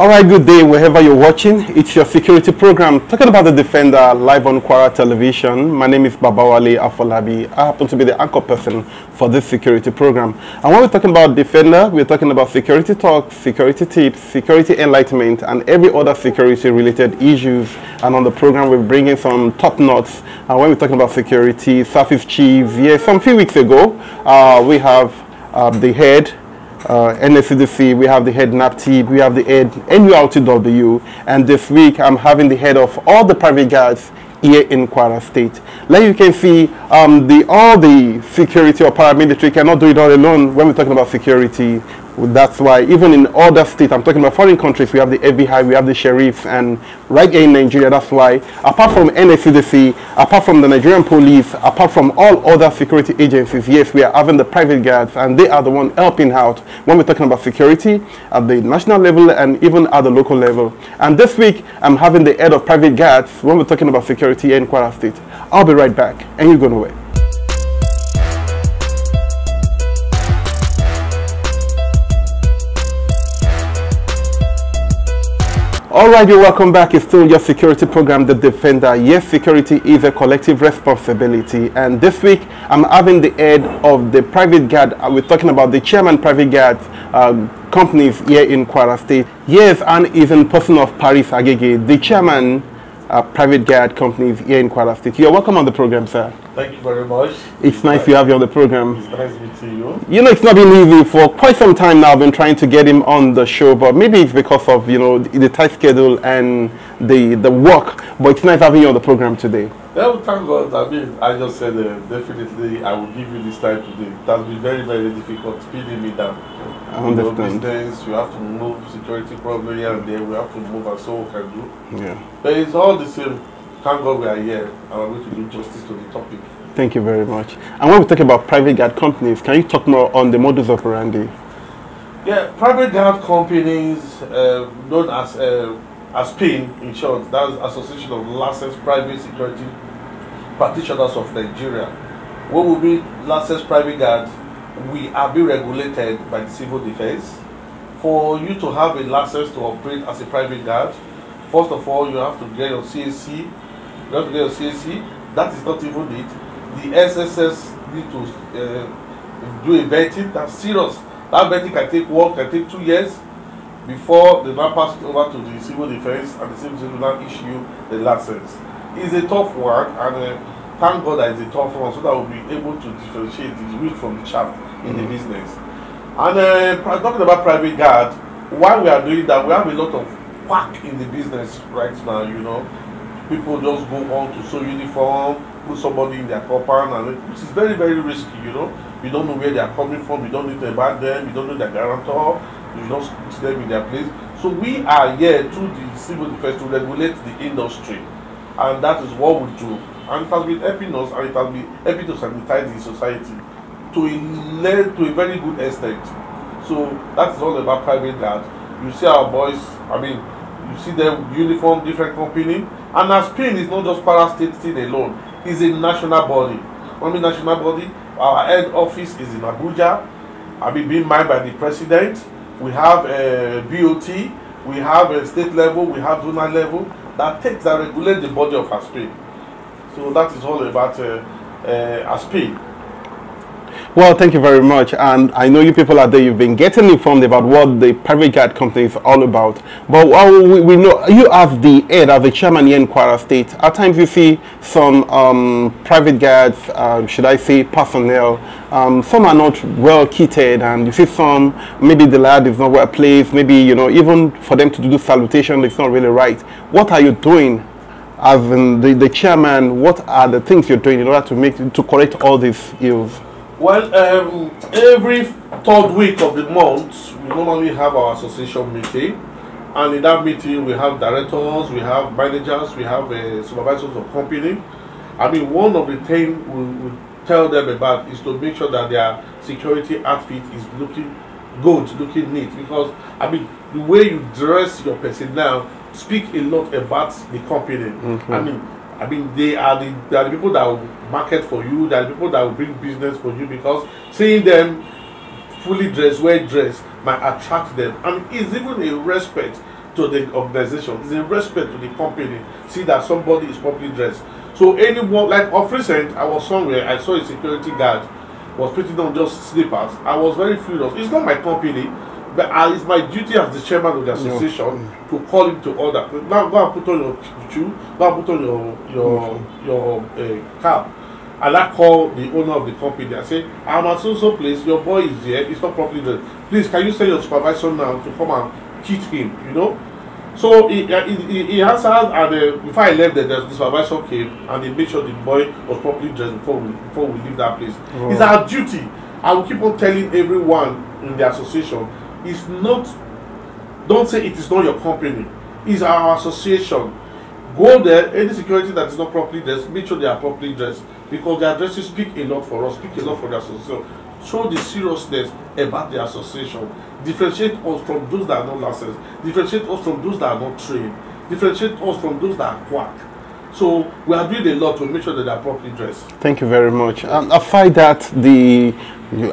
All right, good day wherever you're watching. It's your security program talking about the Defender live on Kwara Television. My name is Babawale Afolabi. I happen to be the anchor person for this security program. And when we're talking about Defender, we're talking about security talk, security tips, security enlightenment, and every other security related issues. And on the program, we're bringing some top notes. And when we're talking about security, service chiefs, yes, some few weeks ago, we have the head NSCDC, we have the head NAPTIP, we have the head NURTW, and this week I'm having the head of all the private guards here in Kwara State. Like you can see, all the security or paramilitary cannot do it all alone when we're talking about security. That's why even in other states, I'm talking about foreign countries, we have the FBI, we have the sheriffs, and right here in Nigeria, that's why, apart from NSCDC, apart from the Nigerian police, apart from all other security agencies, yes, we are having the private guards, and they are the one helping out when we're talking about security at the national level and even at the local level. And this week, I'm having the head of private guards when we're talking about security here in Kwara State. I'll be right back, and you're going away. Alright, you're welcome back. It's still your security program, The Defender. Yes, security is a collective responsibility. And this week, I'm having the head of the private guard. We're talking about the chairman private guard companies here in Kwara State. Yes, and is in person of Paris Agege, the chairman private guard companies here in Kwara State. You're welcome on the program, sir. Thank you very much. It's nice to have you on the program. It's nice meeting you. You know, it's not been easy for quite some time now. I've been trying to get him on the show, but maybe it's because of, you know, the tight schedule and the work. But it's nice having you on the program today. Well, thank God. I mean, I just said definitely I will give you this time today. It has been very, very difficult pinning me down. I understand. Business, you have to move, security problem here and there. We have to move as so we can do. Yeah. But it's all the same. Thank God we are here, and I'm going to do justice to the topic. Thank you very much. And when we talk about private guard companies, can you talk more on the modus operandi? Yeah, private guard companies, known as PIN, in short, that's Association of Licensed Private Security Practitioners of Nigeria. What will be licensed private guard? We are being regulated by the civil defense. For you to have a license to operate as a private guard, first of all, you have to get your CAC. You have to get your CAC. That is not even it. The SSS need to do a vetting. That's serious. That vetting can take 1, can take 2 years before they now pass it over to the civil defense, and the civil defense will now issue the license. It's a tough one, and thank God that it's a tough one, so that we'll be able to differentiate the wheat from the chaff in the business. And talking about private guard, while we are doing that, we have a lot of quack in the business right now, you know. People just go on to sew uniform, put somebody in their compound, and which is very, very risky, you know. You don't know where they are coming from, you don't need to about them, you don't know their guarantor, you don't put them in their place. So we are here through the civil defense to regulate the industry, and that is what we do. And it has been helping us, and it has been helping to sanitize the society to a very good extent. So that is all about private guard. You see our boys, I mean, you see them uniform, different company, and as PIN is not just Kwara State thing alone, it's a national body. When I mean national body, our head office is in Abuja. I mean, being manned by the president. We have BOT, we have a state level, we have zonal level that regulate the body of ASPIN. So that is all about ASPIN. Well, thank you very much. And I know you people out there, you've been getting informed about what the private guard company is all about. But we know you as the head, as the chairman here in Kwara State, at times you see some private guards, should I say personnel, some are not well kitted, and you see some, maybe the lad is not well placed, maybe, you know, even for them to do salutation, it's not really right. What are you doing as the chairman? What are the things you're doing in order to correct all these ills? Well, every third week of the month, we normally have our association meeting, and in that meeting, we have directors, we have managers, we have supervisors of company. I mean, one of the things we tell them about is to make sure that their security outfit is looking good, looking neat, because I mean, the way you dress your personnel speak a lot about the company. I mean, they are the people that will market for you, they are the people that will bring business for you, because seeing them fully dressed, well dressed, might attract them. And it's even a respect to the organization. It's a respect to the company. See that somebody is properly dressed. So anyone, like of recent, I was somewhere, I saw a security guard was putting on just slippers. I was very furious. It's not my company, but it's my duty as the chairman of the association to call him to order. Now go and put on your shoe, go and put on your cap. And I call the owner of the company. I say, I'm at so place, your boy is here, he's not properly dressed. Please, can you send your supervisor now to come and teach him, you know? So he answered, and before I left, the supervisor came and he made sure the boy was properly dressed before we leave that place. Oh. It's our duty. I will keep on telling everyone in the association, it's not, don't say it is not your company, it's our association. Go there, any security that is not properly dressed, make sure they are properly dressed, because their dresses speak a lot for us, speak a lot for the association. Show the seriousness about the association. Differentiate us from those that are not licensed. Differentiate us from those that are not trained. Differentiate us from those that are quack. So we are doing a lot to make sure that they are properly dressed. Thank you very much. Aside that, the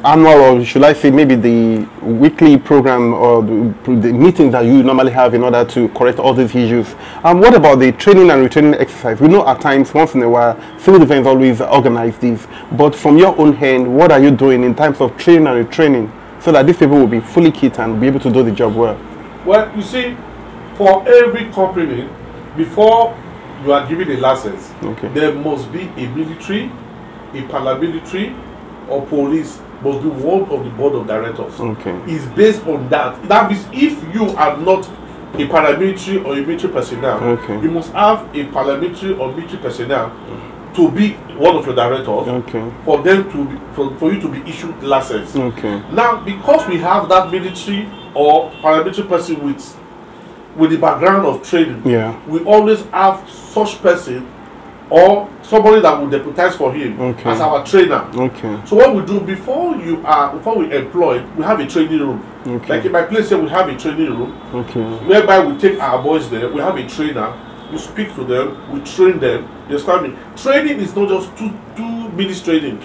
annual, or should I say maybe the weekly program or the meetings that you normally have in order to correct all these issues, what about the training and retraining exercise? We know at times, once in a while, civil defense always organize these. But from your own hand, what are you doing in terms of training and retraining so that these people will be fully kit and be able to do the job well? Well, you see, for every company, before you are given a license, there must be a military, a paramilitary, or police must be one of the board of directors. It's based on that. That means if you are not a paramilitary or a military personnel, you must have a paramilitary or military personnel to be one of your directors, for them to be, for you to be issued license. Now, because we have that military or paramilitary person with the background of training, we always have such person or somebody that will deputize for him as our trainer. So what we do before we employ, we have a training room. Like in my place here, we have a training room whereby we take our boys there. We have a trainer. We speak to them. We train them. You understand me? Training is not just two minutes training.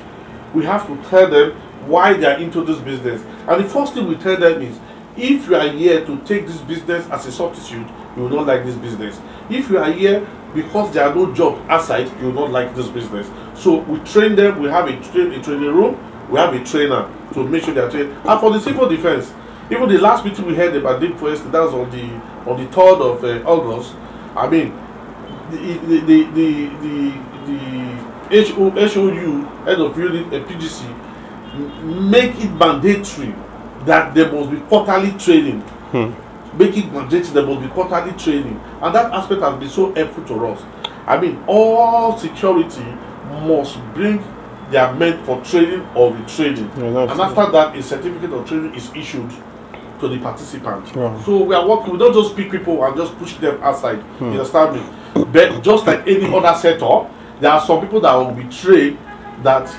We have to tell them why they are into this business. And the first thing we tell them is, if you are here to take this business as a substitute, you will not like this business. If you are here because there are no jobs outside, you will not like this business. So we train them. We have a training room. We have a trainer to make sure they are trained. And for the civil defense, even the last meeting we had about Deep Forest, that was on the 3rd of August. I mean, the HOU, head of unit, PGC, make it mandatory that there must be quarterly training. Make it mandatory, there must be quarterly training. And that aspect has been so helpful to us. I mean, all security must bring their men for training or retraining. And after that, a certificate of training is issued to the participants. So we are working, we don't just pick people and just push them outside. You understand me? But just like any other setup, there are some people that will be trained that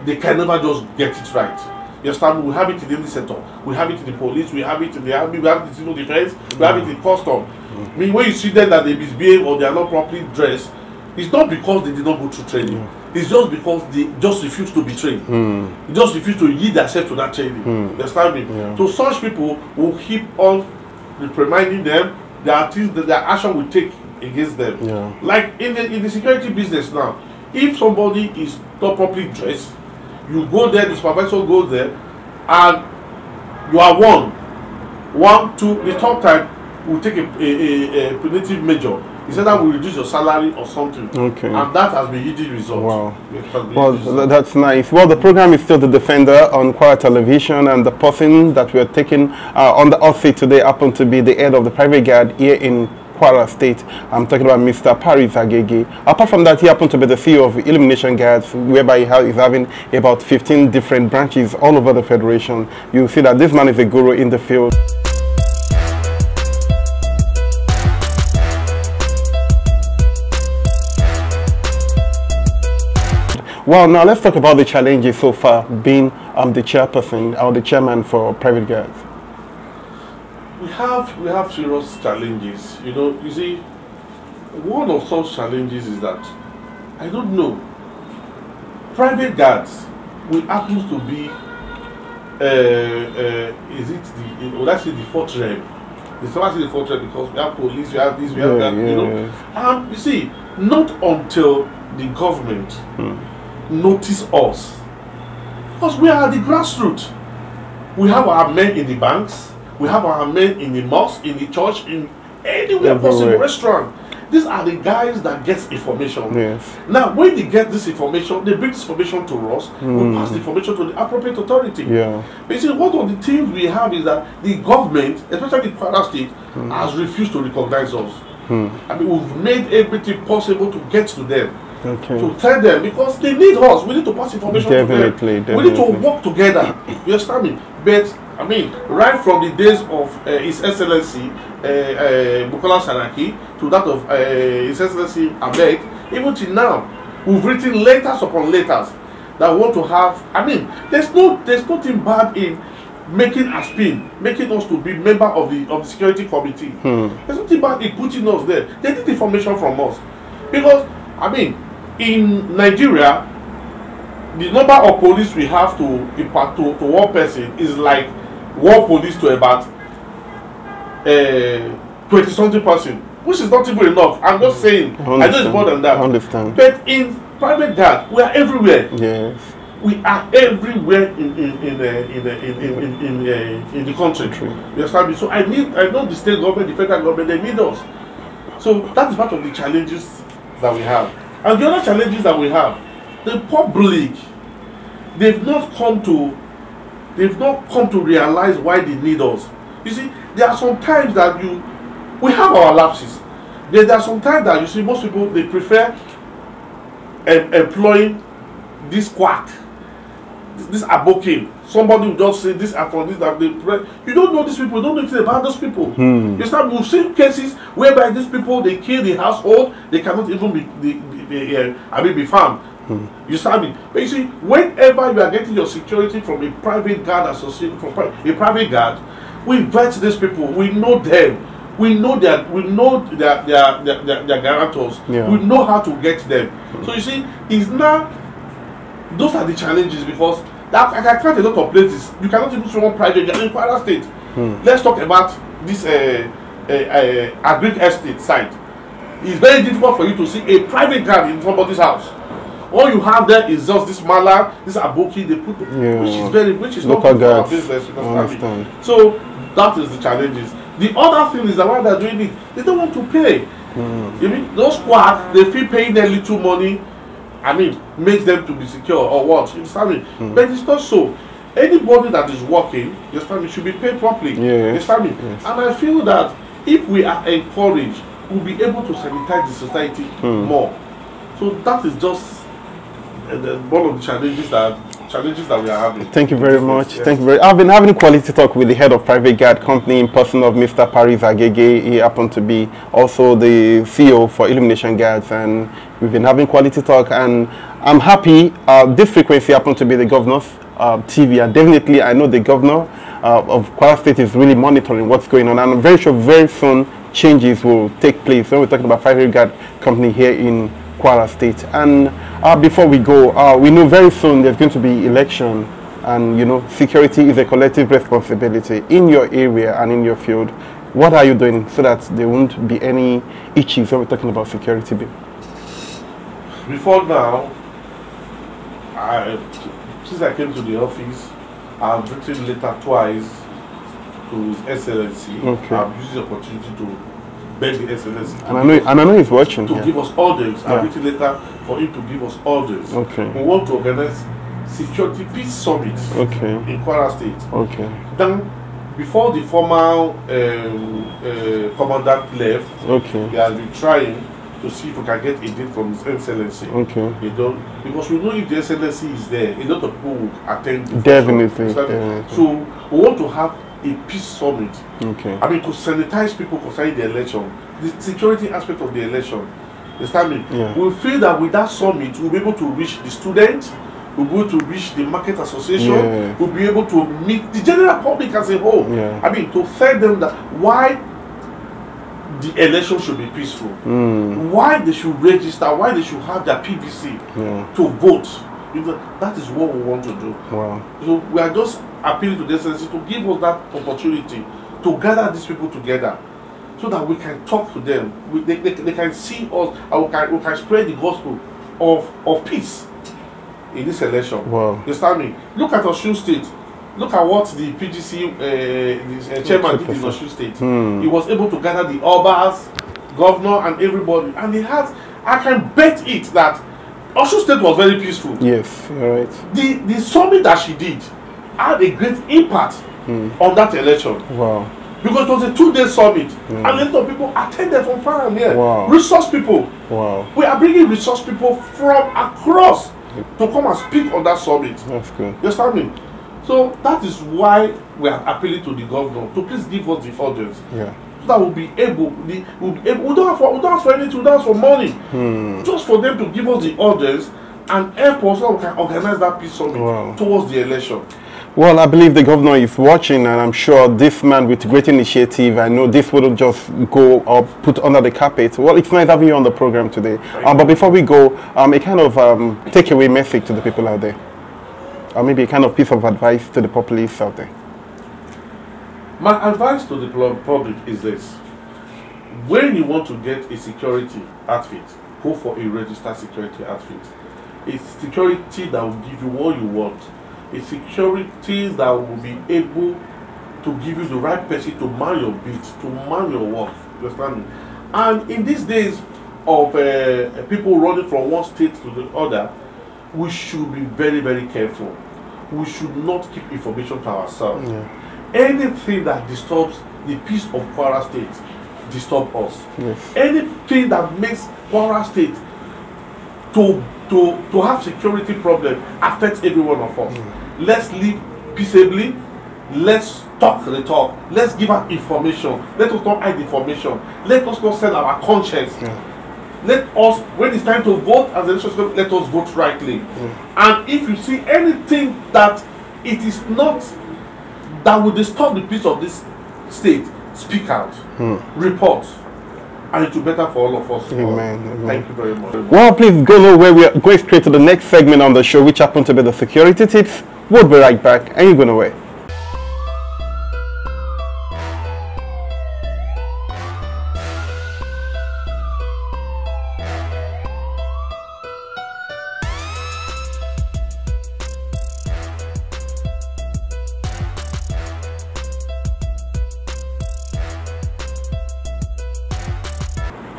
they can never just get it right. You understand? We have it in any setup. We have it in the police, we have it in the army, we have it in civil defense, we have it in custom. I mean, when you see them that they misbehave or they are not properly dressed, it's not because they did not go through training. It's just because they just refuse to be trained. They just refuse to yield themselves to that training. You understand me? So such people will keep on reprimanding them. There are things that their action will take against them. Like in the security business now, if somebody is not properly dressed, you go there, the supervisor goes there, and you are one, two, the top time will take a punitive measure. He said that will reduce your salary or something. And that has been yielding results. Well, that's nice. Well, the program is still The Defender on Kwara Television, and the person that we are taking on the hot seat today happened to be the head of the private guard here in Kwara State. I'm talking about Mr. Paris Agege. Apart from that, he happened to be the CEO of Illumination Guards, whereby he's having about 15 different branches all over the Federation. You see that this man is a guru in the field. Well, now let's talk about the challenges so far, being the chairperson or the chairman for private guards. We have serious challenges. You know, you see, one of such challenges is that, I don't know, private guards will happen to be, is it the, would I say the 4th realm They never see the full threat because we have police, we have this, we have that, you know. And you see, not until the government notice us, because we are the grassroots. We have our men in the banks, we have our men in the mosque, in the church, in anywhere possible, restaurant. These are the guys that get information. Yes. Now, when they get this information, they bring this information to us, we pass the information to the appropriate authority. Yeah. But you see, one of the things we have is that the government, especially the Kwara State, has refused to recognize us. I mean, we've made everything possible to get to them. Okay. To tell them, because they need us. We need to pass information to them. Definitely. We need to work together. You understand me? But I mean, right from the days of His Excellency Bukola Saraki to that of His Excellency Ahmed, even till now, we've written letters upon letters that want to have. I mean, there's nothing bad in making a spin, making us to be member of the security committee. There's nothing bad in putting us there. They need information from us, because I mean, in Nigeria, the number of police we have to impart to one person is like one police to about 20-something person, which is not even enough. I'm just saying, I know it's more than that. I understand. But in private guard, we are everywhere. Yes. We are everywhere in the country. You understand me? So I know the state government, the federal government, they need us. So that is part of the challenges that we have. And the other challenges that we have, the public, they've not come to realize why they need us. You see, there are some times that we have our lapses. There are some times that you see most people, they prefer employing this quack, this abokin. Somebody will just say this after this, that they you don't know these people, you don't know anything about those people. You start, we've seen cases whereby these people, they kill the household, they cannot even be farmed. You start me. But you see, whenever you are getting your security from a private guard association, from a private guard, we vet these people, we know them, we know their guarantors, we know how to get them. So you see, it's now, those are the challenges, because that I can count a lot of places. You cannot even see one private guard in Kwara State. Let's talk about this agric estate site. It's very difficult for you to see a private guard in somebody's house. All you have there is just this mala, this aboki they put, which is not good for our business. So that is the challenges. The other thing is that while they're doing it, they don't want to pay. You mean those quacks, they feel paying their little money, I mean, makes them to be secure or what? You understand me? But it's not so. Anybody that is working, you understand me, should be paid properly. You understand me? And I feel that if we are encouraged, we'll be able to sanitize the society more. So that is just one of the challenges that we are having. Thank you very much. Yes. Thank you very. I've been having quality talk with the head of private guard company in person of Mr. Paris Agege. He happened to be also the CEO for Illumination Guards, and we've been having quality talk. And I'm happy. This frequency happened to be the governor's TV, and definitely I know the governor of Kwara State is really monitoring what's going on. And I'm very sure very soon changes will take place when we're talking about private guard company here in Kwara State. And before we go, we know very soon there's going to be election, and you know, security is a collective responsibility in your area and in your field. What are you doing so that there won't be any issues when we're talking about security? Before now, since I came to the office, I've written letter twice to His Excellency. I've used the opportunity to beg the Excellency, and I know he's watching, to give us orders. I've written a letter for him to give us orders. We want to organize security peace summit in Kwara State. Then, before the formal commandant left, he has been trying to see if we can get a date from His Excellency. You know, because we know if the Excellency is there, a lot of people will attend. Definitely. So we want to have a peace summit. I mean, to sanitize people concerning the election, the security aspect of the election. You understand me? We feel that with that summit, we'll be able to reach the students, we'll be able to reach the market association, we'll be able to meet the general public as a whole. I mean, to tell them that why the election should be peaceful, why they should register, why they should have their PVC to vote. That is what we want to do. So we are just appealing to the Excellency to give us that opportunity to gather these people together so that we can talk to them. They can see us, and we can spread the gospel of peace in this election. Wow. You understand me? Look at Osun State. Look at what the PGC chairman did in Osun State. He was able to gather the Obas, governor, and everybody. And he has, I can bet it that Osun State was very peaceful. Yes, you're right. The summit that she did had a great impact on that election. Wow. Because it was a 2-day summit. And a lot of people attended from far and near. Wow. Resource people. Wow. We are bringing resource people from across to come and speak on that summit. That's good. You understand me? So that is why we are appealing to the governor to please give us the orders. Yeah. So that we'll be able, we don't ask for anything, we don't ask for money. Just for them to give us the orders and help us so we can organize that peace summit towards the election. Well, I believe the governor is watching, and I'm sure this man with great initiative, I know this wouldn't just go or put under the carpet. Well, it's nice having you on the program today. But before we go, a kind of takeaway message to the people out there. Or maybe a kind of piece of advice to the populace out there. My advice to the public is this. When you want to get a security outfit, go for a registered security outfit. A security that will give you what you want. A security that will be able to give you the right person to man your beat, to man your work. You understand me? And in these days of people running from one state to the other, we should be very, very careful. We should not keep information to ourselves. Anything that disturbs the peace of Kwara State disturb us. Anything that makes Kwara State to have security problem affects every one of us. Let's live peaceably. Let's talk the talk. Let's give out information. Let us not hide information. Let us not sell our conscience. Let us, when it's time to vote as election, let us vote rightly. And if you see anything that it is not, that will disturb the peace of this state, speak out, report, and it will be better for all of us. Amen. Thank you very much. Well, please go nowhere. We are going straight to the next segment on the show, which happens to be the security tips. We'll be right back, and you go nowhere.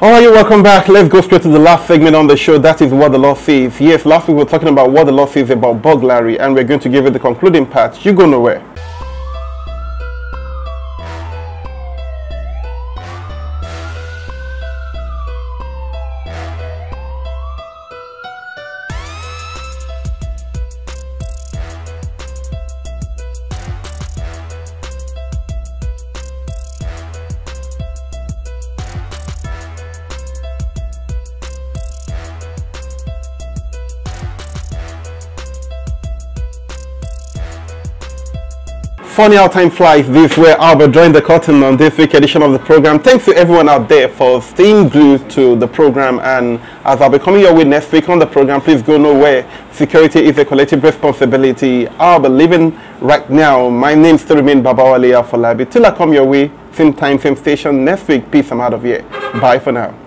All right, welcome back. Let's go straight to the last segment on the show. That is what the law says. Yes, last week we were talking about what the law says about burglary, and we're going to give it the concluding part. You go nowhere. Funny how time flies. This where I'll be drawing the curtain on this week edition of the program. Thanks to everyone out there for staying glued to the program, and as I'll be coming your way next week on the program, please go nowhere. Security is a collective responsibility. I'll be leaving right now. My name still remains Babawale Afolabi. Till I come your way, same time, same station next week. Peace, I'm out of here. Bye for now.